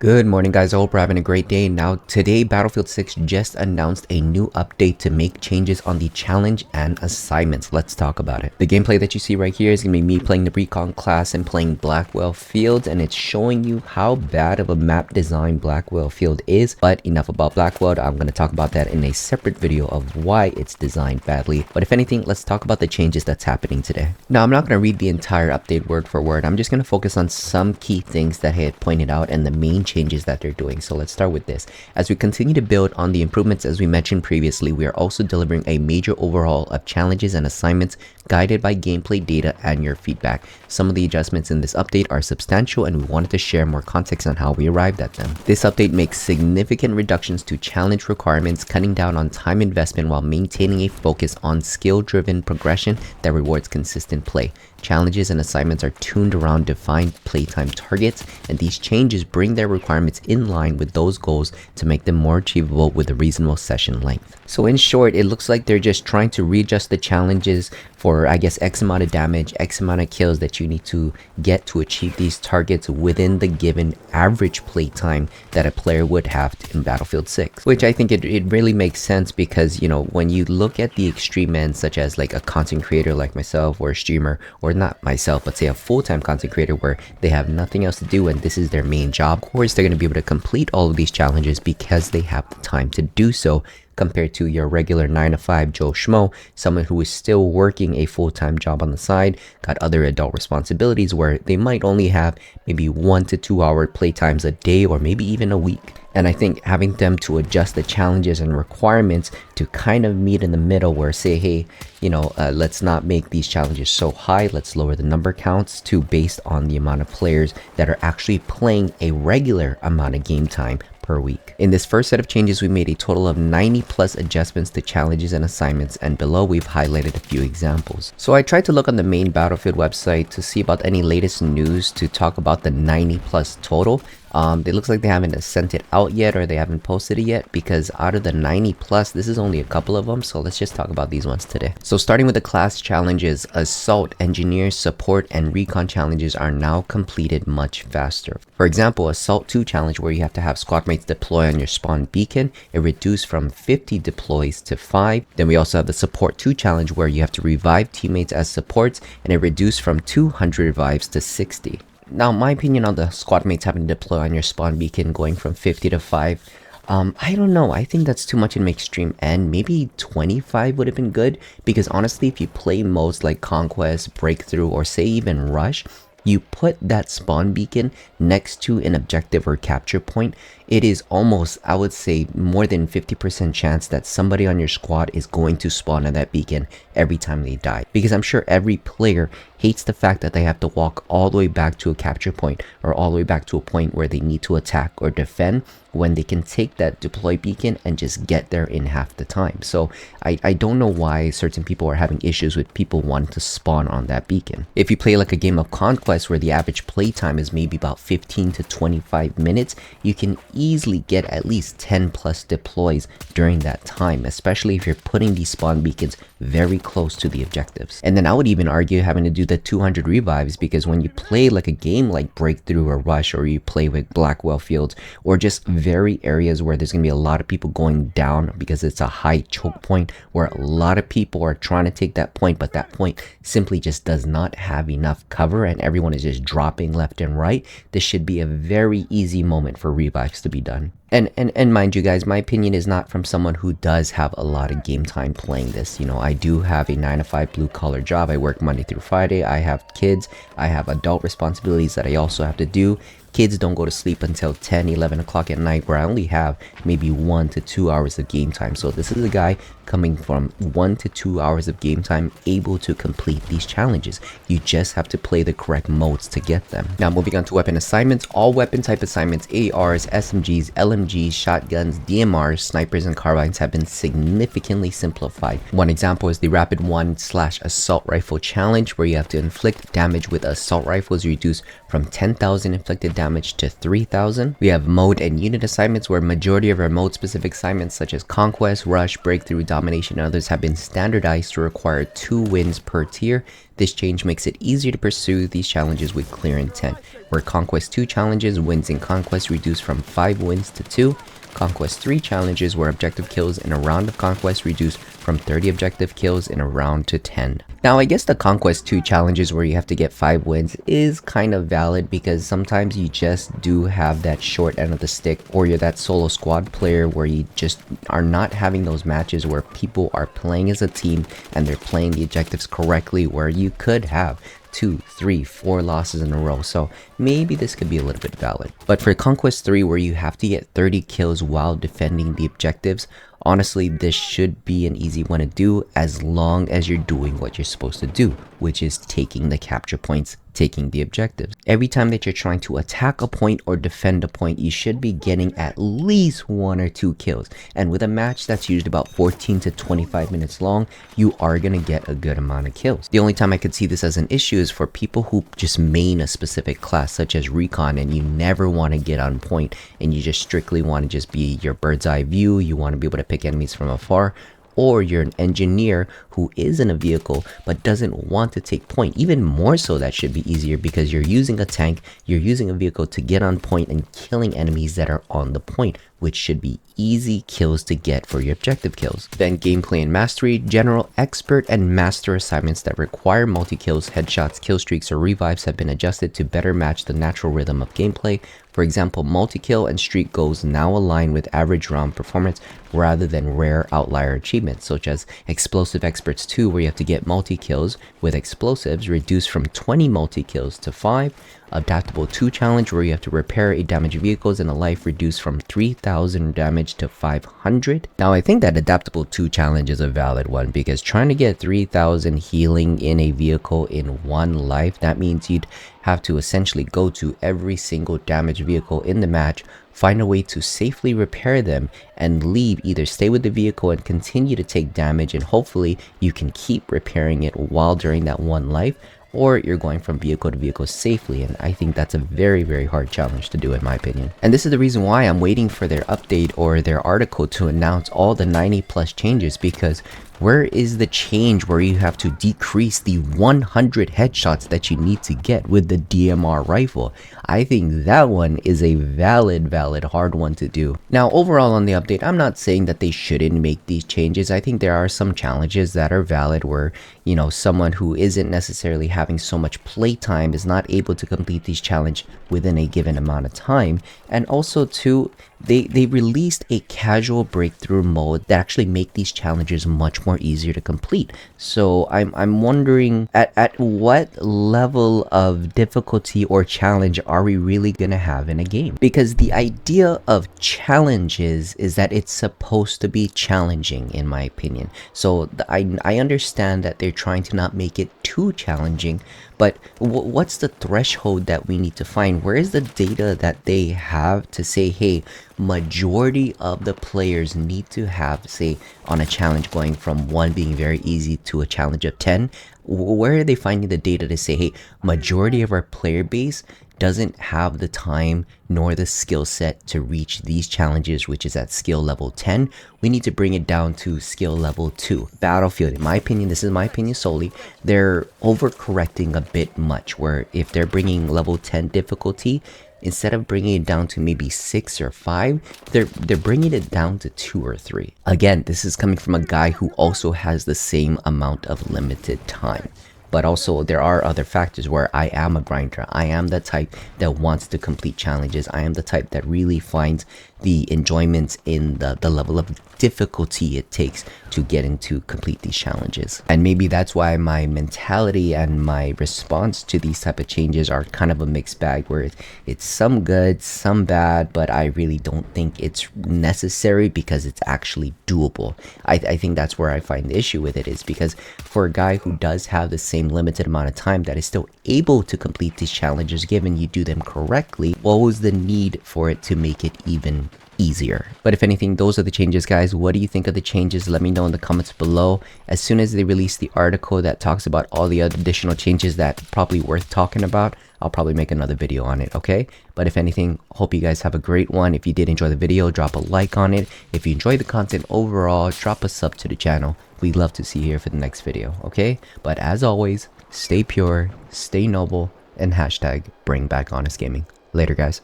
Good morning guys, I hope you're having a great day. Now today Battlefield 6 just announced a new update to make changes on the challenge and assignments. Let's talk about it. The gameplay that you see right here is going to be me playing the Recon class and playing Blackwell Field, and it's showing you how bad of a map design Blackwell Field is. But enough about Blackwell, I'm going to talk about that in a separate video of why it's designed badly. But if anything, let's talk about the changes that's happening today. Now I'm not going to read the entire update word for word. I'm just going to focus on some key things that I had pointed out and the main changes that they're doing. So let's start with this. As we continue to build on the improvements as we mentioned previously, we are also delivering a major overhaul of challenges and assignments guided by gameplay data and your feedback. Some of the adjustments in this update are substantial, and we wanted to share more context on how we arrived at them. This update makes significant reductions to challenge requirements, cutting down on time investment while maintaining a focus on skill-driven progression that rewards consistent play. Challenges and assignments are tuned around defined playtime targets, and these changes bring their requirements in line with those goals to make them more achievable with a reasonable session length. So in short, it looks like they're just trying to readjust the challenges for, I guess, X amount of damage, X amount of kills that you need to get to achieve these targets within the given average playtime that a player would have in Battlefield 6. Which I think it really makes sense because, you know, when you look at the extreme ends, such as like a content creator like myself or a streamer, or not myself, but say a full-time content creator where they have nothing else to do and this is their main job, of course they're going to be able to complete all of these challenges because they have the time to do so, compared to your regular 9-to-5 Joe Schmo, someone who is still working a full-time job on the side, got other adult responsibilities where they might only have maybe 1 to 2 hour playtimes a day or maybe even a week. And I think having them to adjust the challenges and requirements to kind of meet in the middle where say, hey, you know, let's not make these challenges so high, let's lower the number counts to based on the amount of players that are actually playing a regular amount of game time per week. In this first set of changes, we made a total of 90 plus adjustments to challenges and assignments, and below we've highlighted a few examples. So I tried to look on the main Battlefield website to see about any latest news to talk about the 90 plus total. It looks like they haven't sent it out yet, or they haven't posted it yet, because out of the 90 plus, this is only a couple of them. So let's just talk about these ones today. So starting with the class challenges, assault, engineer, support, and recon challenges are now completed much faster. For example, assault 2 challenge, where you have to have squad mates deploy on your spawn beacon, it reduced from 50 deploys to 5. Then we also have the support 2 challenge, where you have to revive teammates as supports, and it reduced from 200 revives to 60. Now, my opinion on the squad mates having to deploy on your spawn beacon going from 50 to 5, I don't know. I think that's too much in extreme end. Maybe 25 would have been good, because honestly, if you play modes like Conquest, Breakthrough, or say even Rush, you put that spawn beacon next to an objective or capture point, it is almost, I would say, more than 50% chance that somebody on your squad is going to spawn on that beacon every time they die. Because I'm sure every player hates the fact that they have to walk all the way back to a capture point or all the way back to a point where they need to attack or defend, when they can take that deploy beacon and just get there in half the time. So I don't know why certain people are having issues with people wanting to spawn on that beacon. If you play like a game of Conquest where the average play time is maybe about 15 to 25 minutes, you can easily get at least 10 plus deploys during that time, especially if you're putting these spawn beacons very close to the objectives. And then I would even argue having to do the 200 revives, because when you play like a game like Breakthrough or Rush, or you play with Blackwell Fields, or just very areas where there's gonna be a lot of people going down because it's a high choke point where a lot of people are trying to take that point, but that point simply just does not have enough cover and everyone is just dropping left and right, this should be a very easy moment for revives to be done. And mind you guys, my opinion is not from someone who does have a lot of game time playing this. You know, I do have a 9-to-5 blue collar job. I work Monday through Friday. I have kids. I have adult responsibilities that I also have to do. Kids don't go to sleep until 10, 11 o'clock at night, where I only have maybe 1 to 2 hours of game time. So this is a guy coming from 1 to 2 hours of game time able to complete these challenges. You just have to play the correct modes to get them. Now moving on to weapon assignments, all weapon type assignments, ARs, SMGs, LMGs, shotguns, DMRs, snipers, and carbines have been significantly simplified. One example is the Rapid 1/Assault Rifle Challenge, where you have to inflict damage with assault rifles reduced from 10,000 inflicted damage to 3000. We have mode and unit assignments, where majority of our mode specific assignments such as Conquest, Rush, Breakthrough, Domination, and others have been standardized to require 2 wins per tier. This change makes it easier to pursue these challenges with clear intent, where Conquest 2 challenges, wins in Conquest reduced from 5 wins to 2. Conquest 3 challenges, where objective kills in a round of Conquest reduced from 30 objective kills in a round to 10. Now I guess the Conquest 2 challenges where you have to get 5 wins is kind of valid, because sometimes you just do have that short end of the stick, or you're that solo squad player where you just are not having those matches where people are playing as a team and they're playing the objectives correctly, where you could have 2, 3, 4 losses in a row. So maybe this could be a little bit valid. But for Conquest 3, where you have to get 30 kills while defending the objectives, honestly, this should be an easy one to do as long as you're doing what you're supposed to do, which is taking the capture points, taking the objectives. Every time that you're trying to attack a point or defend a point, you should be getting at least 1 or 2 kills. And with a match that's usually about 14 to 25 minutes long, you are going to get a good amount of kills. The only time I could see this as an issue is for people who just main a specific class, such as Recon, and you never want to get on point, and you just strictly want to just be your bird's eye view, you want to be able to pick enemies from afar. Or you're an engineer who is in a vehicle but doesn't want to take point. Even more so, that should be easier, because you're using a tank, you're using a vehicle to get on point and killing enemies that are on the point, which should be easy kills to get for your objective kills. Then gameplay and mastery, general, expert, and master assignments that require multi-kills, headshots, kill streaks, or revives have been adjusted to better match the natural rhythm of gameplay. For example, multi-kill and streak goals now align with average round performance rather than rare outlier achievements, such as Explosive Experts 2, where you have to get multi-kills with explosives reduced from 20 multi-kills to 5. Adaptable 2 challenge, where you have to repair a damaged vehicles and a life reduced from 3000 damage to 500. Now I think that Adaptable 2 challenge is a valid one, because trying to get 3000 healing in a vehicle in 1 life, that means you'd have to essentially go to every single damaged vehicle in the match, find a way to safely repair them, and leave, either stay with the vehicle and continue to take damage, and hopefully you can keep repairing it while during that 1 life, or you're going from vehicle to vehicle safely. And I think that's a very, very hard challenge to do, in my opinion. And this is the reason why I'm waiting for their update or their article to announce all the 90+ changes, because where is the change where you have to decrease the 100 headshots that you need to get with the DMR rifle? I think that one is a valid hard one to do. Now overall on the update, I'm not saying that they shouldn't make these changes. I think there are some challenges that are valid where, you know, someone who isn't necessarily having so much playtime is not able to complete these challenge within a given amount of time. And also too, they released a casual breakthrough mode that actually make these challenges much more easier to complete. So I'm wondering at what level of difficulty or challenge are we really gonna have in a game? Because the idea of challenges is that it's supposed to be challenging, in my opinion. So I understand that they're trying to not make it too challenging, but what's the threshold that we need to find? Where is the data that they have to say, hey, majority of the players need to have, say, on a challenge going from 1 being very easy to a challenge of 10? Where are they finding the data to say, hey, majority of our player base doesn't have the time nor the skill set to reach these challenges, which is at skill level 10. We need to bring it down to skill level 2. Battlefield, in my opinion, this is my opinion solely, they're overcorrecting a bit much, where if they're bringing level 10 difficulty, instead of bringing it down to maybe 6 or 5, they're bringing it down to 2 or 3. Again, this is coming from a guy who also has the same amount of limited time. But also there are other factors where I am a grinder. I am the type that wants to complete challenges. I am the type that really finds the enjoyment in the level of difficulty it takes to get into complete these challenges. And maybe that's why my mentality and my response to these type of changes are kind of a mixed bag, where it's some good, some bad, but I really don't think it's necessary because it's actually doable. I think that's where I find the issue with it, is because for a guy who does have the same limited amount of time that is still able to complete these challenges given you do them correctly, what was the need for it to make it even easier? But if anything, those are the changes, guys. What do you think of the changes? Let me know in the comments below. As soon as they release the article that talks about all the other additional changes that probably worth talking about, I'll probably make another video on it, okay? But if anything, hope you guys have a great one. If you did enjoy the video, drop a like on it. If you enjoyed the content overall, drop a sub to the channel. We'd love to see you here for the next video, okay? But as always, stay pure, stay noble, and hashtag bring back honest gaming. Later, guys.